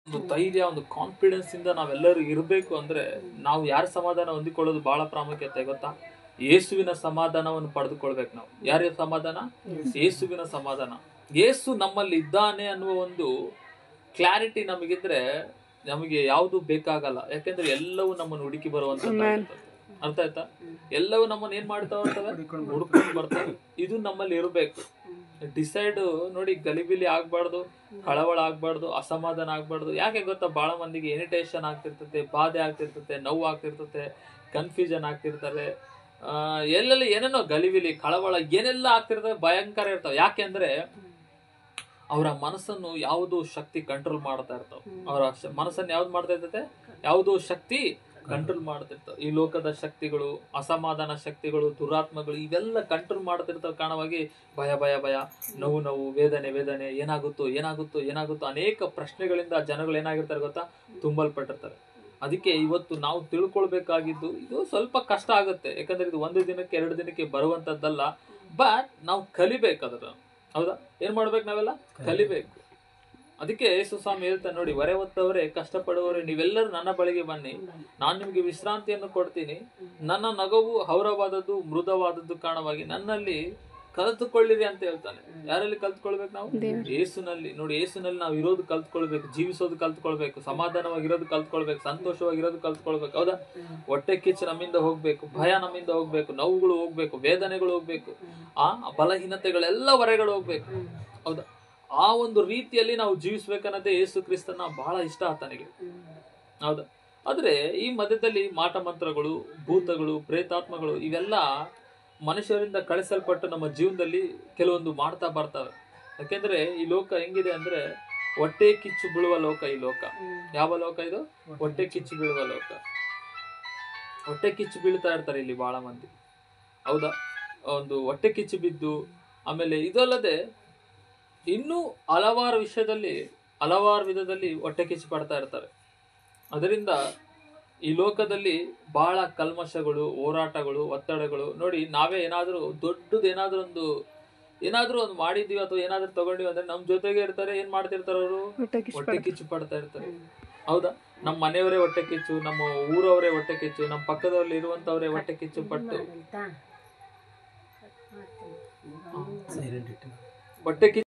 ಒಂದು ಧೈರ್ಯ, ಒಂದು ಕಾನ್ಫಿಡೆನ್ಸ್ ಇಂದ ನಾವೆಲ್ಲರೂ ಇರಬೇಕು ಅಂದ್ರೆ ನಾವು ಯಾರ ಸಮಾಧಾನ ಹೊಂದಿಕೊಳ್ಳೋದು ಬಹಳ ಪ್ರಾಮುಖ್ಯತೆ ಗೊತ್ತಾ? ಯೇಸುವಿನ ಸಮಾಧಾನವನ್ನು ಪಡೆದುಕೊಳ್ಬೇಕು ನಾವು. ಯಾರ ಸಮಾಧಾನ? ಯೇಸುವಿನ ಸಮಾಧಾನ. ಯೇಸು ನಮ್ಮಲ್ಲಿ ಇದ್ದಾನೆ ಅನ್ನುವ ಒಂದು ಕ್ಲಾರಿಟಿ ನಮಗಿದ್ರೆ ನಮಗೆ ಯಾವುದು ಬೇಕಾಗಲ್ಲ. ಯಾಕೆಂದ್ರೆ ಎಲ್ಲವೂ ನಮ್ಮನ್ನು ಹುಡುಕಿ ಬರುವಂತದ್ದು. ಅರ್ಥ ಆಯ್ತಾ? ಎಲ್ಲವೂ ನಮ್ಮನ್ನ ಏನ್ ಮಾಡ್ತಾ ಇರ್ತವೆ, ಹುಡ್ಕೊಂಡು ಬರ್ತವೆ. ಇದು ನಮ್ಮಲ್ಲಿ ಇರಬೇಕು. ಡಿಸೈಡ್ ನೋಡಿ, ಗಲಿಬಿಲಿ ಆಗ್ಬಾರ್ದು, ಕಳವಳ ಆಗ್ಬಾರ್ದು, ಅಸಮಾಧಾನ ಆಗ್ಬಾರ್ದು. ಯಾಕೆ ಗೊತ್ತಾ? ಬಹಳ ಮಂದಿಗೆ ಇರಿಟೇಷನ್ ಆಗ್ತಿರ್ತತೆ, ಬಾಧೆ ಆಗ್ತಿರ್ತತೆ, ನೋವು ಆಗ್ತಿರ್ತತೆ, ಕನ್ಫ್ಯೂಷನ್ ಆಗ್ತಿರ್ತಾರೆ, ಎಲ್ಲೆಲ್ಲಿ ಏನೇನೋ ಗಲಿಬಿಲಿ, ಕಳವಳ ಏನೆಲ್ಲ ಆಗ್ತಿರ್ತವೆ, ಭಯಂಕರ ಇರ್ತವೆ. ಯಾಕೆಂದ್ರೆ ಅವರ ಮನಸ್ಸನ್ನು ಯಾವುದೋ ಶಕ್ತಿ ಕಂಟ್ರೋಲ್ ಮಾಡ್ತಾ ಇರ್ತಾವ. ಅವರ ಮನಸ್ಸನ್ನು ಯಾವ್ದು ಮಾಡ್ತಾ ಇರ್ತೈತೆ? ಯಾವುದೋ ಶಕ್ತಿ ಕಂಟ್ರೋಲ್ ಮಾಡ್ತಿರ್ತಾವ. ಈ ಲೋಕದ ಶಕ್ತಿಗಳು, ಅಸಮಾಧಾನ ಶಕ್ತಿಗಳು, ದುರಾತ್ಮಗಳು ಇವೆಲ್ಲ ಕಂಟ್ರೋಲ್ ಮಾಡ್ತಿರ್ತಾವ. ಕಾರಣವಾಗಿ ಭಯ ಭಯ ಭಯ, ನೋವು ನೋವು, ವೇದನೆ ವೇದನೆ, ಏನಾಗುತ್ತೋ ಏನಾಗುತ್ತೋ ಏನಾಗುತ್ತೋ ಅನೇಕ ಪ್ರಶ್ನೆಗಳಿಂದ ಜನಗಳು ಏನಾಗಿರ್ತಾರೆ ಗೊತ್ತಾ? ತುಂಬಲ್ಪಟ್ಟಿರ್ತಾರೆ. ಅದಕ್ಕೆ ಇವತ್ತು ನಾವು ತಿಳ್ಕೊಳ್ಬೇಕಾಗಿದ್ದು, ಇದು ಸ್ವಲ್ಪ ಕಷ್ಟ ಆಗುತ್ತೆ. ಯಾಕಂದ್ರೆ ಇದು ಒಂದು ದಿನಕ್ಕೆ 2 ದಿನಕ್ಕೆ ಬರುವಂತದ್ದಲ್ಲ. ಬಟ್ ನಾವು ಕಲಿಬೇಕದ್ರ. ಹೌದಾ? ಏನ್ ಮಾಡ್ಬೇಕು? ನಾವೆಲ್ಲ ಕಲಿಬೇಕು. ಅದಕ್ಕೆ ಯೇಸು ಸ್ವಾಮಿ ಹೇಳ್ತಾನೆ ನೋಡಿ, ಹೊರೆ ಹೊತ್ತವರೇ, ಕಷ್ಟಪಡುವವರೇ, ನೀವೆಲ್ಲರೂ ನನ್ನ ಬಳಿಗೆ ಬನ್ನಿ, ನಾನು ನಿಮ್ಗೆ ವಿಶ್ರಾಂತಿಯನ್ನು ಕೊಡ್ತೀನಿ. ನನ್ನ ನಗವು ಹೌರವಾದದ್ದು, ಮೃದುವಾದದ್ದು ಕಾರಣವಾಗಿ ನನ್ನಲ್ಲಿ ಕಲಿತುಕೊಳ್ಳಿರಿ ಅಂತ ಹೇಳ್ತಾನೆ. ಯಾರಲ್ಲಿ ಕಲ್ತ್ಕೊಳ್ಬೇಕು ನಾವು? ಯೇಸುನಲ್ಲಿ. ನೋಡಿ, ಯೇಸುನಲ್ಲಿ ನಾವು ಇರೋದು ಕಲ್ತ್ಕೊಳ್ಬೇಕು, ಜೀವಿಸೋದು ಕಲ್ತ್ಕೊಳ್ಬೇಕು, ಸಮಾಧಾನವಾಗಿರೋದು ಕಲ್ತ್ಕೊಳ್ಬೇಕು, ಸಂತೋಷವಾಗಿರೋದು ಕಲ್ತ್ಕೊಳ್ಬೇಕು. ಹೌದಾ? ಹೊಟ್ಟೆ ಕಿಚ್ಚು ನಮ್ಮಿಂದ ಹೋಗ್ಬೇಕು, ಭಯ ನಮ್ಮಿಂದ ಹೋಗ್ಬೇಕು, ನೋವುಗಳು ಹೋಗ್ಬೇಕು, ವೇದನೆಗಳು ಹೋಗ್ಬೇಕು, ಆ ಬಲಹೀನತೆಗಳೆಲ್ಲ ಹೊರಗಡೆ ಹೋಗ್ಬೇಕು. ಹೌದಾ? ಆ ಒಂದು ರೀತಿಯಲ್ಲಿ ನಾವು ಜೀವಿಸ್ಬೇಕನ್ನೋದೇ ಯೇಸು ಕ್ರಿಸ್ತನ ಬಹಳ ಇಷ್ಟ ಆತನಿಗೆ. ಹೌದಾ? ಆದ್ರೆ ಈ ಮಧ್ಯದಲ್ಲಿ ಮಾಟ ಮಂತ್ರಗಳು, ಭೂತಗಳು, ಪ್ರೇತಾತ್ಮಗಳು ಇವೆಲ್ಲ ಮನುಷ್ಯರಿಂದ ಕಳಿಸಲ್ಪಟ್ಟು ನಮ್ಮ ಜೀವನದಲ್ಲಿ ಕೆಲವೊಂದು ಮಾಡ್ತಾ ಬರ್ತವೆ. ಯಾಕೆಂದ್ರೆ ಈ ಲೋಕ ಹೆಂಗಿದೆ ಅಂದ್ರೆ ಹೊಟ್ಟೆ ಕಿಚ್ಚು ಬೀಳುವ ಲೋಕ ಈ ಲೋಕ. ಯಾವ ಲೋಕ ಇದು? ಹೊಟ್ಟೆ ಕಿಚ್ಚು ಬೀಳುವ ಲೋಕ. ಹೊಟ್ಟೆ ಕಿಚ್ಚು ಬೀಳ್ತಾ ಇರ್ತಾರೆ ಇಲ್ಲಿ ಬಹಳ ಮಂದಿ. ಹೌದಾ? ಒಂದು ಹೊಟ್ಟೆ ಕಿಚ್ಚು ಬಿದ್ದು, ಆಮೇಲೆ ಇದಲ್ಲದೆ ಇನ್ನೂ ಹಲವಾರು ವಿಷಯದಲ್ಲಿ, ಹಲವಾರು ವಿಧದಲ್ಲಿ ಹೊಟ್ಟೆ ಕಿಚ್ಚು ಪಡ್ತಾ ಇರ್ತಾರೆ. ಅದರಿಂದ ಈ ಲೋಕದಲ್ಲಿ ಬಹಳ ಕಲ್ಮಶಗಳು, ಹೋರಾಟಗಳು, ಒತ್ತಡಗಳು. ನೋಡಿ, ನಾವೇ ಏನಾದ್ರೂ ದೊಡ್ಡದು ಏನಾದ್ರೂ ಒಂದು ಮಾಡಿದೀವಿ ಅಥವಾ ಏನಾದ್ರೂ ತಗೊಂಡಿವಿ ಅಂದ್ರೆ ನಮ್ ಜೊತೆಗೆ ಇರ್ತಾರೆ. ಏನ್ ಮಾಡ್ತಿರ್ತಾರೆ ಅವರು? ಹೊಟ್ಟೆ ಕಿಚ್ಚು ಪಡ್ತಾ ಇರ್ತಾರೆ. ಹೌದಾ? ನಮ್ಮ ಮನೆಯವರೇ ಹೊಟ್ಟೆ ಕಿಚ್ಚು, ನಮ್ಮ ಊರವರೇ ಹೊಟ್ಟೆ ಕಿಚ್ಚು, ನಮ್ಮ ಪಕ್ಕದಲ್ಲಿ ಇರುವಂತವರೇ ಹೊಟ್ಟೆ ಕಿಚ್ಚು ಪಟ್ಟು ಹೊಟ್ಟೆ ಕಿಚ್ಚು